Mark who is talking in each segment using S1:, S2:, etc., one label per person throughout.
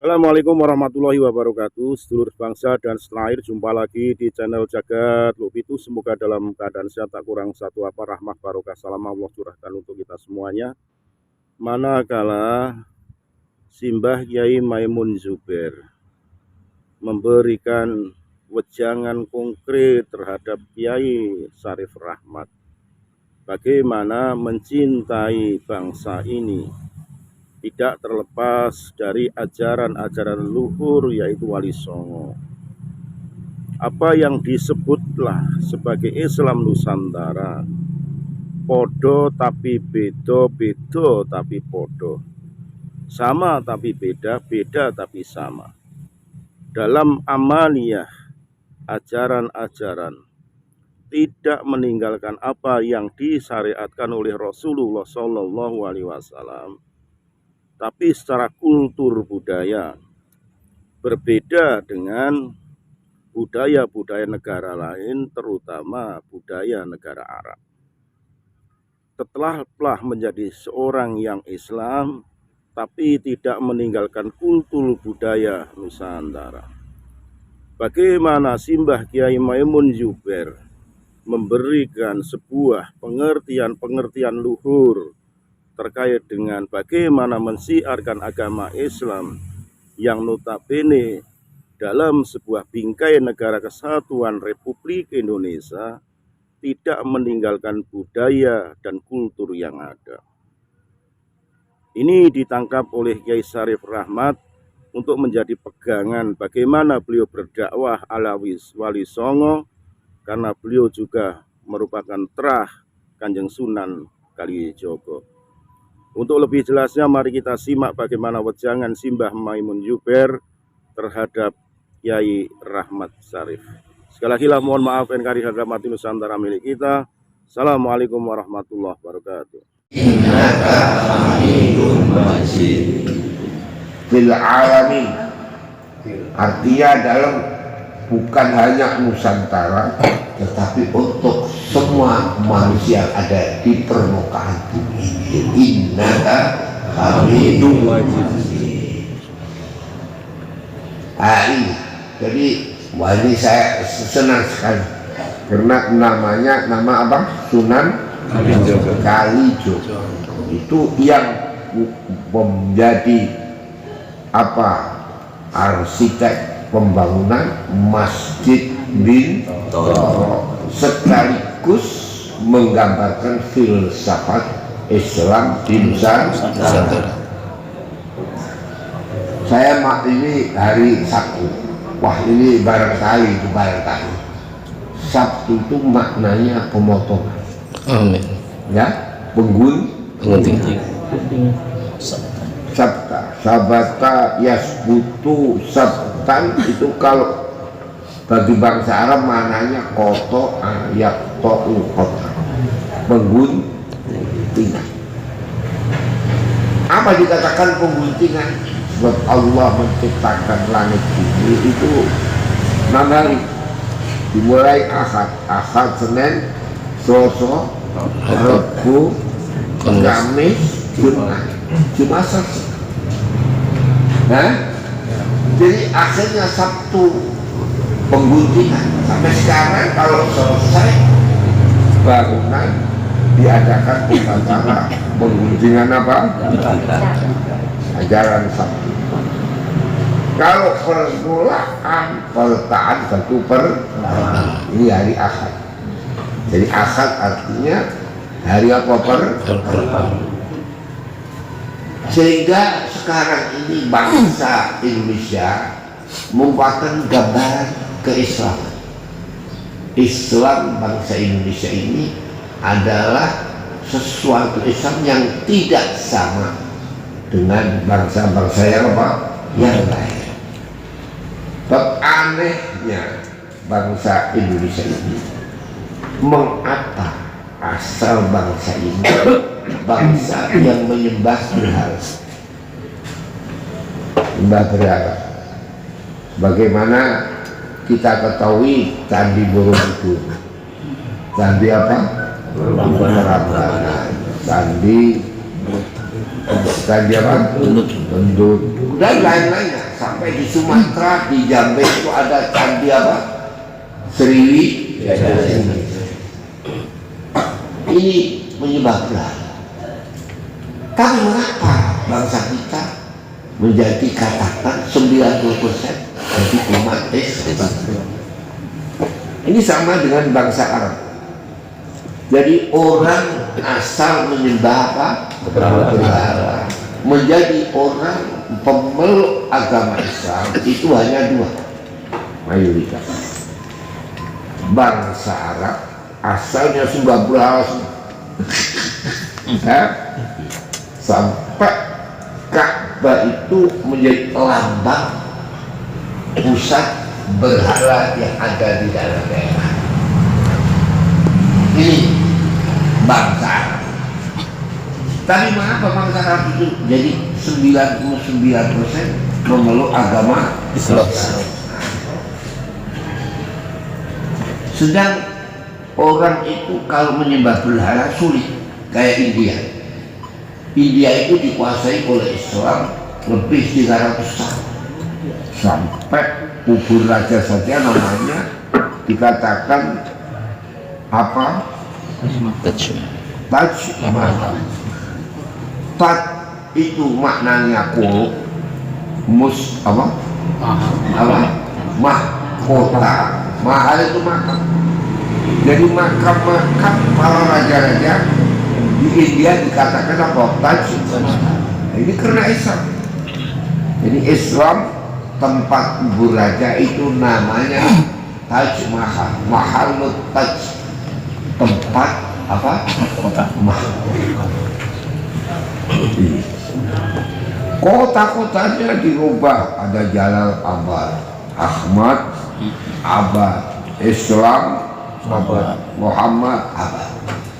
S1: Assalamualaikum warahmatullahi wabarakatuh. Sedulur bangsa dan setanah air, jumpa lagi di channel Jagat Lupitu. Semoga dalam keadaan sehat, tak kurang satu apa, rahmah barokah salam Allah curahkan untuk kita semuanya. Manakala Simbah Kiai Maimun Zubair memberikan wejangan konkret terhadap Kiai Syarif Rahmat, bagaimana mencintai bangsa ini tidak terlepas dari ajaran-ajaran luhur, yaitu Wali Songo. Apa yang disebutlah sebagai Islam Nusantara, podo tapi bedo, bedo tapi podo, sama tapi beda, beda tapi sama. Dalam amaliyah ajaran-ajaran, tidak meninggalkan apa yang disyariatkan oleh Rasulullah SAW, tapi secara kultur budaya berbeda dengan budaya-budaya negara lain, terutama budaya negara Arab. Telah menjadi seorang yang Islam, tapi tidak meninggalkan kultur budaya Nusantara. Bagaimana Simbah Kiai Maimun Zubair memberikan sebuah pengertian luhur terkait dengan bagaimana mensiarkan agama Islam yang notabene dalam sebuah bingkai negara kesatuan Republik Indonesia tidak meninggalkan budaya dan kultur yang ada. Ini ditangkap oleh Kiai Syarif Rahmat untuk menjadi pegangan bagaimana beliau berdakwah ala Wali Songo, karena beliau juga merupakan terah Kanjeng Sunan Kalijogo. Untuk lebih jelasnya, mari kita simak bagaimana wejangan Simbah Maimun Zubair terhadap Kiai Rahmat Syarif. Sekali lagi lah mohon maaf NKRI harga mati Nusantara milik kita. Assalamualaikum warahmatullahi wabarakatuh.
S2: Innaka Hamidum Majid fil alamin, artinya dalam bukan hanya Nusantara tetapi untuk semua manusia ada di permukaan bumi ini. Innaka Hamidum Majid. Ini jadi ini saya senang sekali karena namanya nama apa? Sunan Kalijogo. Itu yang menjadi apa? Arsitek pembangunan Masjid Bintoro, sekaligus menggambarkan filsafat Islam di Nusantara. Saya ini hari Sabtu. Wah, ini barangkali Sabtu itu maknanya pemotongan.
S3: Amin.
S2: Ya, penggunting. Sabata yasbutu sabtan, itu kalau bagi bangsa Arab maknanya koto ayak to'u kota, pengguntingan. Apa dikatakan pengguntingan? Sebab Allah menciptakan langit bumi itu 6 hari, dimulai Ahad, Senin, Selasa, Rabu, Kamis, Jumat selesai. Nah, jadi akhirnya Sabtu pengguntingan. Sampai sekarang kalau selesai bangunan diadakan upacara pengguntingan apa? Ajaran Sabtu. Kalau permulaan peletakan satu ini hari Ahad. Jadi Ahad artinya hari apa? Sehingga sekarang ini bangsa Indonesia merupakan gambaran keislaman. Islam bangsa Indonesia ini adalah sesuatu Islam yang tidak sama dengan bangsa-bangsa yang apa? Yang lain. Anehnya bangsa Indonesia ini, mengapa asal bangsa ini bangsa yang menyembah berhala. Bagaimana kita ketahui Candi Borobudur, candi apa? Prambanan, candi apa? Bendut dan lain-lainnya. sampai di Sumatera, di Jambi itu ada candi apa? Sriwijaya. Ini menyebabkan. Tapi mengapa bangsa kita menjadi katakan 90% jadi umat Islam? Ini sama dengan bangsa Arab. Jadi orang asal menyembah apa? Berhala. Menjadi orang pemeluk agama Islam itu hanya dua mayoritas. Bangsa Arab asalnya sembah berhala sampai Ka'bah itu menjadi lambang pusat berhala yang ada di dalam daerah. Ini bangsa Arab. Tapi mengapa bangsa Arab itu jadi 99% memeluk agama Islam? Sedang orang itu kalau menyembah berhala sulit, kayak India. India itu dikuasai oleh Islam lebih 300 tahun. Sampai kubur raja saja namanya dikatakan apa? Taj Mahal. Taj itu maknanya mus apa? Mahkota. Mahal itu makam. Jadi makam-makam para raja-raja di India dikatakan apa? Taj. Nah, ini karena Islam. Jadi Islam tempat kubur raja itu namanya Taj Mahal. Mahal Taj, tempat apa? Kota mahal. Kota-kotanya dirubah, ada Jalal Abad, Ahmad Abad, Islam Abad, Muhammad Abad.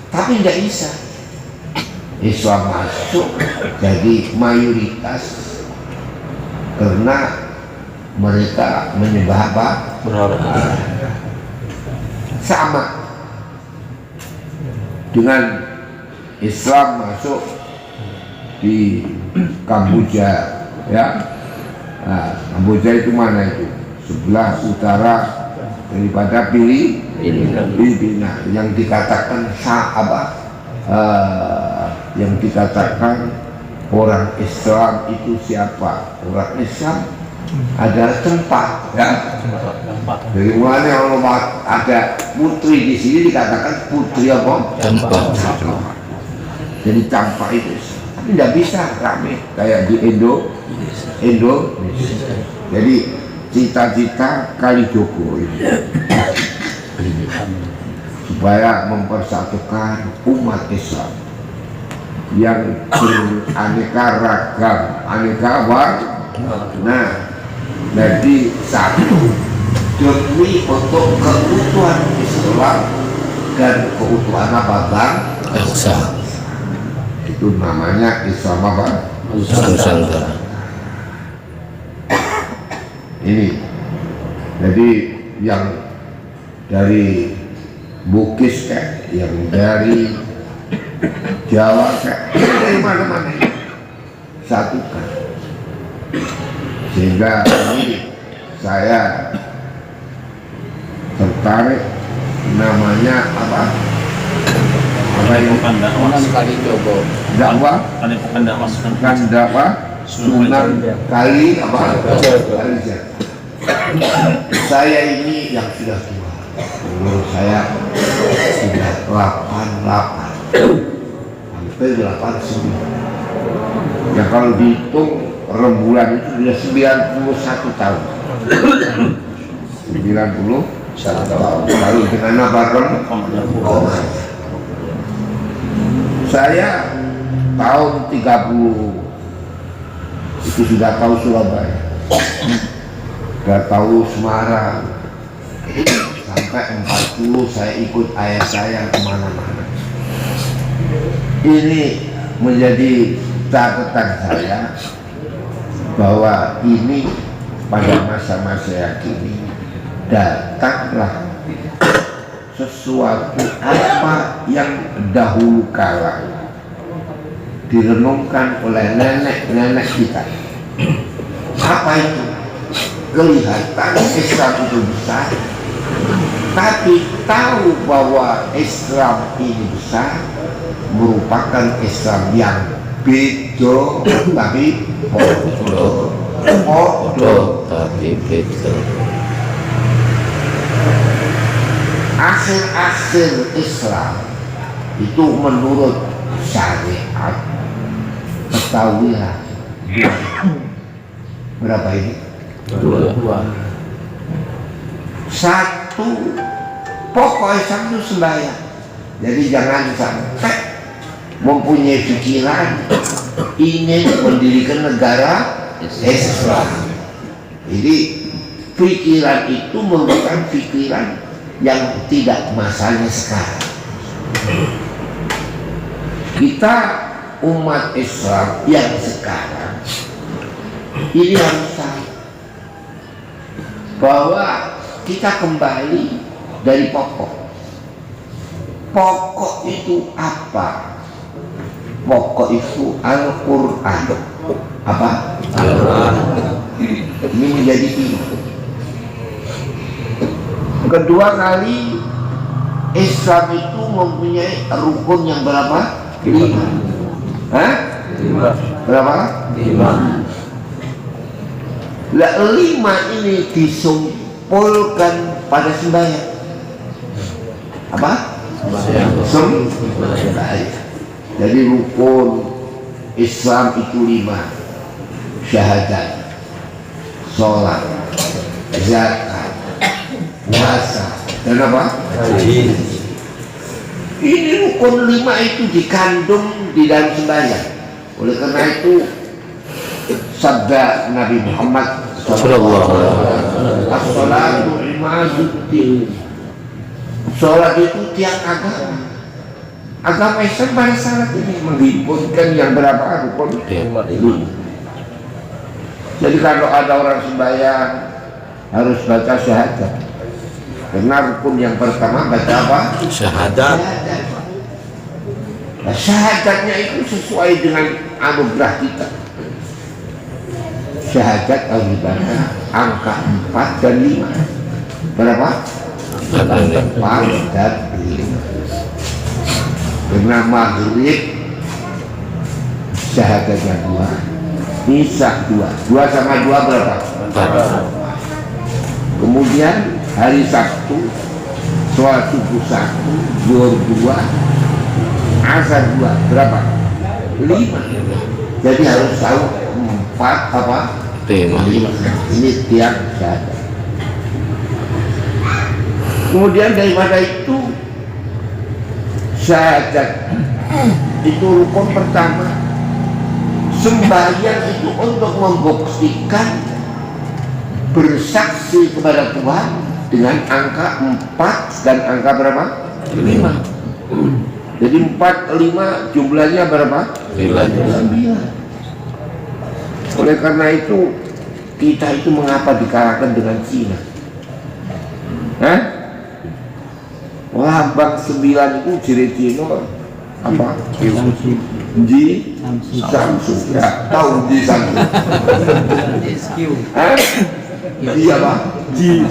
S2: Tapi tidak bisa. Islam masuk jadi mayoritas karena mereka menyembah apa? Sama dengan Islam masuk di Kamboja, ya. Nah, Kamboja itu mana itu? Sebelah utara daripada Filipina, yang dikatakan yang dikatakan orang Islam itu siapa? Orang Islam adalah tempat, ya. Dari mulanya Allah ada putri di sini dikatakan putri apa? Campak. Jadi campak itu, tapi tidak bisa rame kayak di Indonesia. Jadi cita-cita Kalijogo ini supaya mempersatukan umat Islam yang beraneka ragam, aneka warna, jadi satu demi untuk keutuhan Islam dan keutuhan apa bangsa. Itu namanya Islam apa? Nusantara. Ini jadi yang dari Bugis kayak, yang dari Jawa kayak, dari mana-mana satukan. Sehingga ini saya tertarik, namanya apa?
S3: Padepokan dakwah
S2: Kalijogo.
S3: Padepokan dakwah
S2: Sunan Kali apa? Kalijogo. Saya ini yang sudah tua, menurut saya sudah 88, hampir 89. Ya kalau dihitung rembulan itu sudah 91 tahun. 91 tahun. Lalu dengan apa saya tahun 30 itu sudah tahu Surabaya, sudah tahu Semarang, sampai 40 saya ikut ayah saya kemana-mana. Ini menjadi catatan saya bahwa ini pada masa-masa yang kini datanglah sesuatu apa yang dahulu kala direnungkan oleh nenek-nenek kita, Apa itu? Kelihatan Islam itu besar, tapi tahu bahwa Islam ini besar merupakan Islam yang beda tapi podo
S4: tapi beda.
S2: Akhir-akhir Islam itu menurut syariat, ketahuilah berapa ini?
S4: Dua.
S2: Satu, pokok Islam itu sembahyang. Jadi jangan sampai mempunyai pikiran ingin mendirikan negara Islam. Jadi pikiran itu merupakan pikiran yang tidak masanya sekarang. Kita umat Islam yang sekarang ini harus tahu bahwa kita kembali dari pokok. Pokok itu apa? Pokok itu Al-Quran. Apa?
S4: Al-Quran.
S2: Ini menjadi ini. Kedua kali, Islam itu mempunyai rukun yang berapa? 5. Hah? 5. Berapa?
S4: 5.
S2: Lah 5 ini disumpulkan pada sembahyang. Apa? Sembahyang. Jadi rukun Islam itu 5. Syahadat, sholat, zakat, puasa, dan apa?
S4: Haji.
S2: Ini rukun 5 itu dikandung di dalam sembahyang. Oleh karena itu sabda Nabi Muhammad SAW, as-salatu imaduddin. Sholat itu tiang agama. Agama Islam pada saat ini menghimpunkan yang berapa rukun? 5. Jadi kalau ada orang sembahyang harus baca syahadat. Karena rukun yang pertama baca apa?
S4: Syahadat.
S2: Nah, syahadatnya itu sesuai dengan anugerah kita. Syahadat harus dibaca angka 4 dan 5. Berapa? 4 dan 5. Karena maghrib syahadatnya 2, isya 2. 2 sama 2 berapa? 4. Kemudian hari Sabtu sholat subuh 1, zuhur 2, asar 2, berapa? 5. Jadi harus tahu 4 apa? 5. Ini tiap syahadat. Kemudian daripada itu syahadat itu rukun pertama. Sembahyang itu untuk membuktikan bersaksi kepada Tuhan dengan angka 4 dan angka berapa? 5. Jadi 4, 5 jumlahnya berapa? 9. Oleh karena itu kita itu mengapa dikalahkan dengan Cina? Hah? Lambang 9 itu ciri Cina apa? Ji Samsung. Ya, tahu Ji Samsung. Hah? Ji apa? Ji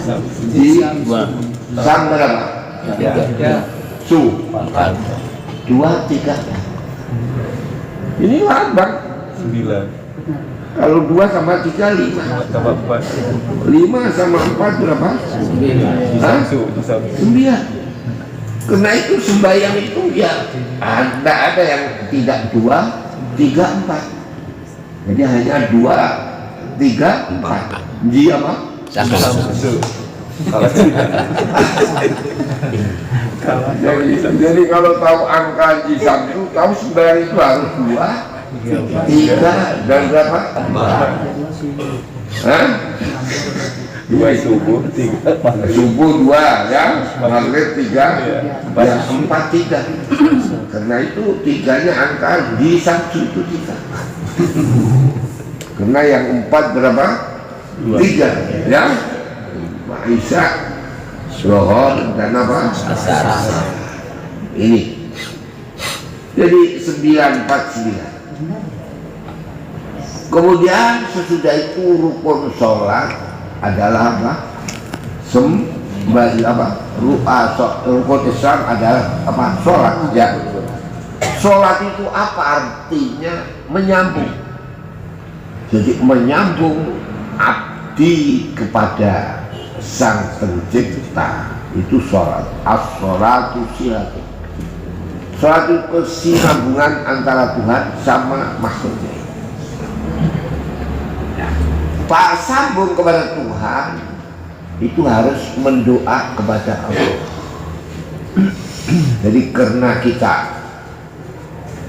S2: Sam berapa? Su 2, 3. Ini lambang 9. Kalau 2 sama 3, 5. 5 sama 4 berapa? 9. Karena itu sembahyang itu ya ada yang tidak 2, 3, 4. Jadi hanya 2, 3, 4. Ji apa? Jadi kalau tahu angka ji Samsu, tahu sembahyang itu harus 2, 3 dan berapa? 4. Hah? 2 subuh, 3 subuh 2 ya, maghrib 3 ya, 4 3. Karena itu 3-nya angka di Samsu itu 3. Karena yang 4 berapa? 3 ya, Isya, Zuhur dan apa? Asar. Ini jadi 949. Kemudian sesudah itu rukun sholat adalah apa? Rukun Islam adalah apa? Sholat. Ya. Sholat itu apa artinya? Menyambung. Jadi menyambung abdi kepada Sang Pencipta, itu sholat. As-sholatu silatu. Sholat itu kesinambungan antara Tuhan sama makhluknya. Pak sambung kepada Tuhan itu harus mendoa kepada Allah. Jadi karena kita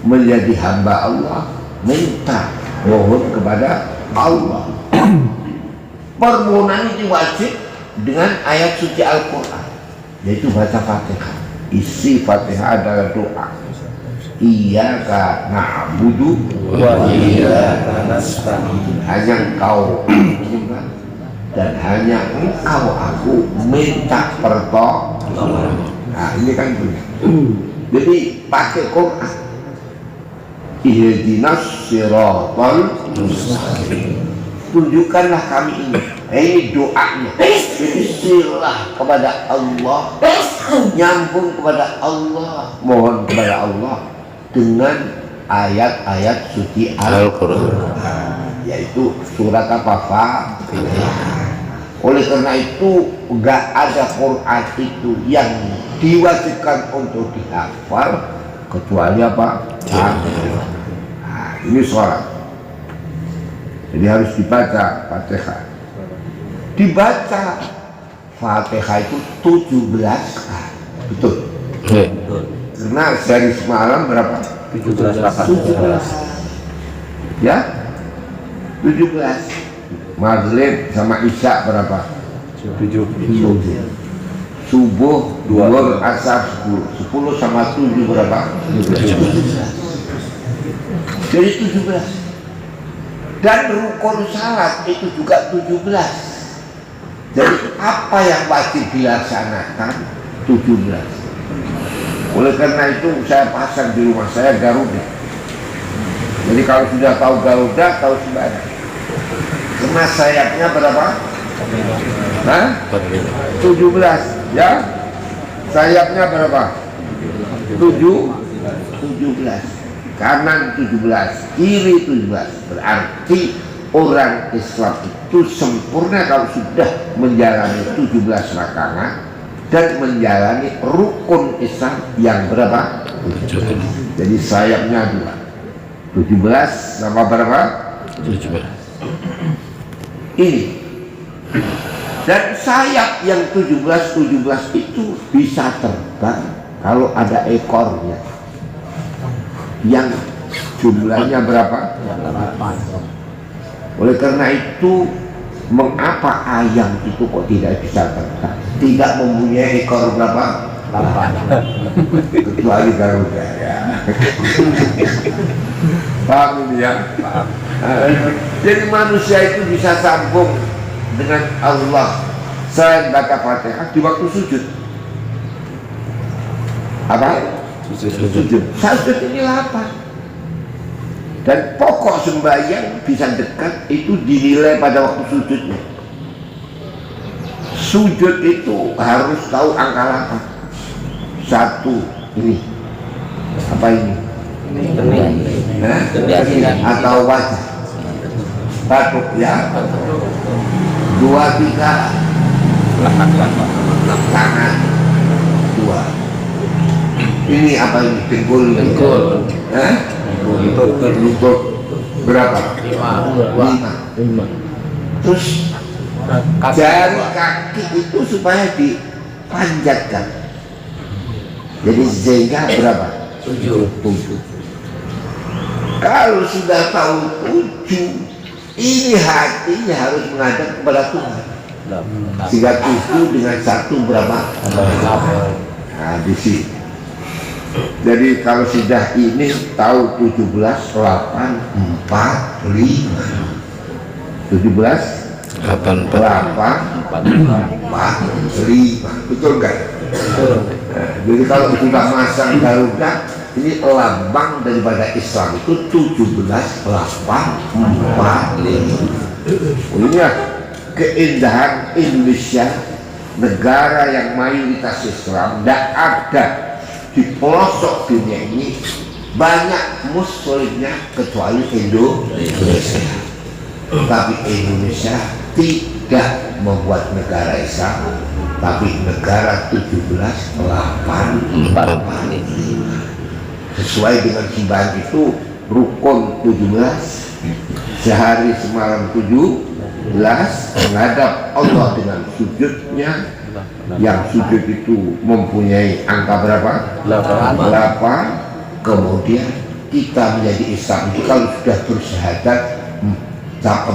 S2: menjadi hamba Allah, minta mohon kepada Allah. Permohonan ini wajib dengan ayat suci Al-Quran, yaitu baca Fatihah. Isi Fatihah adalah doa. Iyyaka na'budu wa iyyaka nasta'in. Hanya Engkau menyembah dan hanya Engkau aku minta pertolongan. Nah ini kan punya. Jadi pakai Quran. Ihdinas siratal mustaqim. Tunjukkanlah kami ini. Ini doanya. Jadi silah kepada Allah, nyambung kepada Allah, mohon kepada Allah dengan ayat-ayat suci Al-Quran, yaitu surat apa? Fatihah. Oleh karena itu enggak ada Quran itu yang diwajibkan untuk dihafal kecuali apa? Nah, ini sholat. Jadi harus dibaca Fatihah. Dibaca Fatihah itu 17 kali. Betul? Karena dari semalam berapa? 17. Ya? 17. Maghrib sama Isya berapa? 7. Subuh, Duhur, Asar 10. 10 sama 7 berapa? 17. Jadi 17. Dan rukun salat itu juga 17. Jadi apa yang wajib dilaksanakan? 17. Oleh karena itu saya pasang di rumah saya Garuda. Jadi kalau sudah tahu Garuda, tahu sembahyang. Karena sayapnya berapa? 17. Ya? Sayapnya berapa? 17. Kanan 17, kiri 17. Berarti orang Islam itu sempurna kalau sudah menjalani 17 rakaat dan menjalani rukun Islam yang berapa? 7. Jadi sayapnya 2. 17 sama berapa? 17. Ini. Dan sayap yang 17 itu bisa terbang kalau ada ekornya. Yang jumlahnya berapa? 8. Oleh karena itu, mengapa ayam itu kok tidak bisa terbang? Tidak mempunyai ekor berapa? 8. Kecuali Garuda ya. Paham ini ya? Paham. Jadi manusia itu bisa sambung dengan Allah selain baca Fatihah di waktu sujud. Apa? Sujud. Sujud ini lapar. Dan pokok sembahyang bisa dekat itu dinilai pada waktu sujudnya. Sujud itu harus tahu angka 8. 1 ini. Apa ini? Atau wajah. Batuk ya. 2, 3 tangan 2. Ini apa ini? Dengkul. Lutut berapa? 5. Terus jari kaki itu supaya dipanjatkan. Jadi sehingga berapa? 7. Kalau sudah tahu 7, ini hatinya harus menghadap kepada Tuhan. Sehingga 7 dengan 1 berapa? 8. Nah di sini. Jadi kalau sudah ini tahu 17, 8, 4, 5. 17, 8, 4, 5. Betul enggak? Jadi kalau sudah masang Garuda, Ini lambang daripada Islam itu 1784. Ini ya keindahan Indonesia, negara yang mayoritas Islam. Tidak ada di pelosok dunia ini banyak muslimnya kecuali Indonesia. Tapi Indonesia tidak membuat negara Islam, tapi negara 1784. Sesuai dengan sembahyang itu rukun 17, sehari semalam 17, menghadap Allah dengan sujudnya, yang sujud itu mempunyai angka berapa? 8. Kemudian kita menjadi Islam itu kalau sudah bersyahadat 4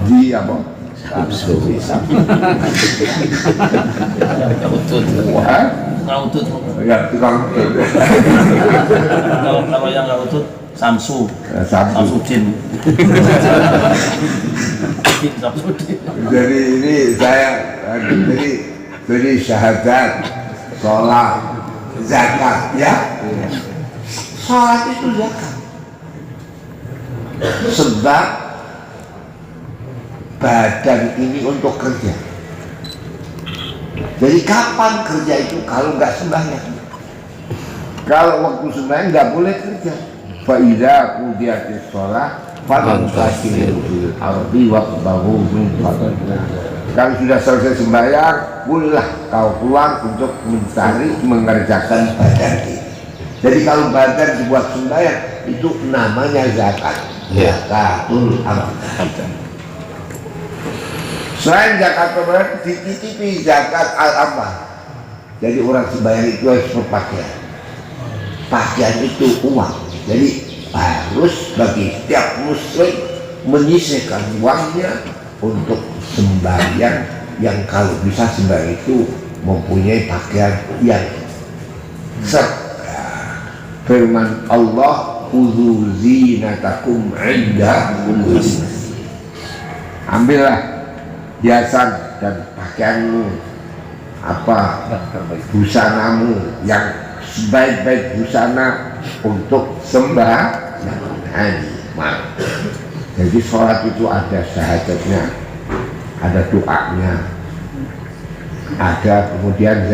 S2: di apa?
S3: Nggak utut.
S2: Ya, tukang
S3: Kalau yang nggak utut, Samsu. Samsudin.
S2: Jadi ini saya jadi syahadat, sholat, zakat, ya. Sholat itu zakat. Sebab badan ini untuk kerja. Jadi kapan kerja itu kalau nggak sembahyang? Kalau waktu sembahyang nggak boleh kerja. Faiza qudiyatis shalah fantashiru fil ardi wabtaghu min fadlillah. Kalau sudah selesai sembahyang, bolehlah kau pulang untuk mencari mengerjakan badan ini. Jadi kalau badan dibuat sembahyang itu namanya zakat. Zakatul amwal. Selain zakat kebenaran, dititipi zakat al-amal. Jadi orang sembahyang itu harus berpakaian. Pakaian itu uang. Jadi harus bagi setiap muslim menyisihkan uangnya untuk sembahyang, yang kalau bisa sembahyang itu mempunyai pakaian yang firman Allah, khudzu zinatakum 'inda kulli masjid. Ambillah hiasan dan pakaianmu, busanamu yang sebaik-baik busana untuk sembahyang. Jadi sholat itu ada syahadatnya, ada doanya, ada kemudian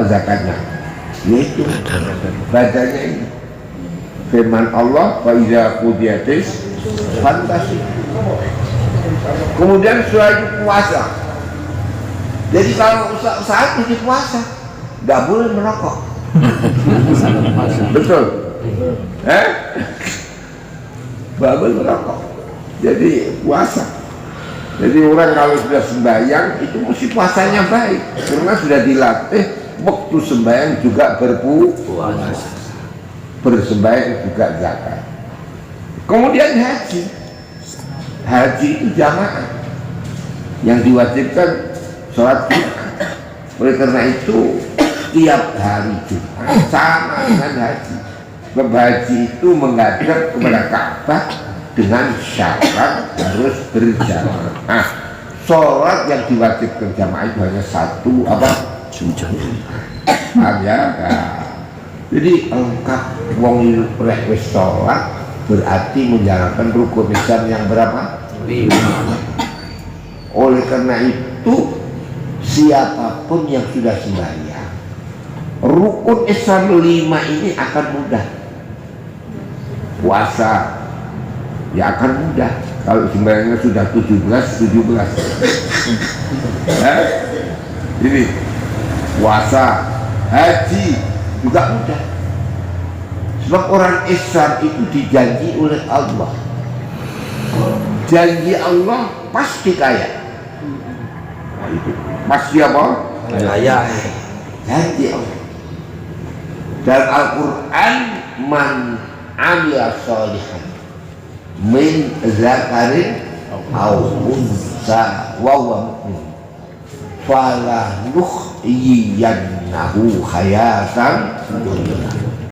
S2: zakatnya, yaitu badannya ini. Firman Allah, fa iza qudiyatis fantasi. Kemudian setelah itu puasa. Jadi kalau saat ini puasa nggak boleh merokok. Betul? Nggak boleh merokok. Jadi puasa. Jadi orang kalau sudah sembahyang itu mesti puasanya baik, karena sudah dilatih waktu sembahyang juga berpuasa, bersembahyang juga zakat. Kemudian haji itu jamaah yang diwajibkan sholat Jumat. Oleh karena itu tiap hari Jumat sama dengan haji. Sebab haji itu menghadap kepada Ka'bah dengan syarat harus berjamaah. Sholat yang diwajibkan jamaah itu hanya satu ya. Jadi lengkap wong wis sholat berarti menjalankan rukun Islam yang berapa? 5. Oleh karena itu siapapun yang sudah sembahyang, rukun Islam 5 ini akan mudah. Puasa ya akan mudah kalau sembahyangnya sudah 17. Ini puasa, haji juga mudah. Sebab orang Islam itu dijanji oleh Allah. Janji Allah pasti kaya. Nah, itu pasti apa?
S4: Kaya.
S2: Janji Allah. Dan Al-Quran, man amila sholihan min zakarin aw unsa wa huwa mu'min fala nuhyiyannahu hayatan dunya